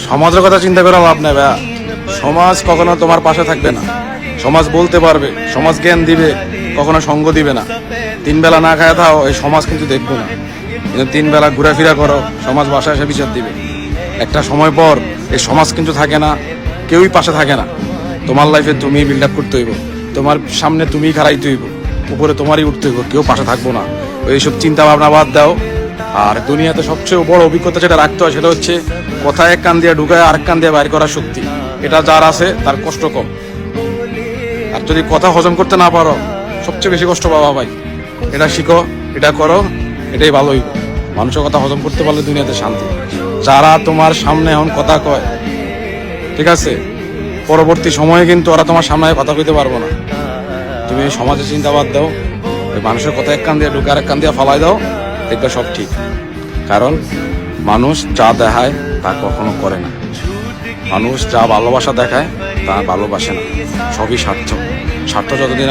সমাজের কথা চিন্তা করে লাভ নেই ভাইয়া। সমাজ কখনো তোমার পাশে থাকবে না। সমাজ বলতে পারবে, সমাজ জ্ঞান দিবে, কখনো সঙ্গ দিবে না। 3 বেলা না খায় থাও, এই সমাজ কিন্তু দেখবো না। কিন্তু 3 বেলা ঘোরাফেরা করো, সমাজ বাসায় এসে বিচার দিবে। একটা সময় পর এই সমাজ কিন্তু থাকে না, কেউই পাশে থাকে না। তোমার লাইফে তুমি বিল্ড আপ করতে হইব, তোমার সামনে তুমিই খাড়াইতে হইব, উপরে তোমারই উঠতে হইব, কেউ পাশে থাকবো না। এইসব চিন্তা ভাবনা বাদ দাও। আর দুনিয়াতে সবচেয়ে বড় অভিজ্ঞতা যেটা রাখতে হয় সেটা হচ্ছে কথা এক কান দিয়ে ঢুকায় আরেক কান দিয়ে বাইর করার শক্তি। এটা যার আছে তার কষ্ট কম। আর যদি কথা হজম করতে না পারো, সবচেয়ে বেশি কষ্ট পাবা ভাই। এটা শিখো, এটা করো, এটাই ভালো হইব। মানুষের কথা হজম করতে পারলে দুনিয়াতে শান্তি। যারা তোমার সামনে এখন কথা কয়, ঠিক আছে, পরবর্তী সময়ে কিন্তু ওরা তোমার সামনে কথা কইতে পারবো না। তুমি এই সমাজের চিন্তা বাদ দাও, ওই মানুষের কথা এক কান দিয়ে ঢুকে আরেক কান দিয়ে ফালাই দাও, দেখবে সব ঠিক। কারণ মানুষ যা দেখায় তা কখনো করে না। মানুষ যা ভালোবাসা দেখায় তা ভালোবাসে না। সবই স্বার্থ। স্বার্থ যতদিন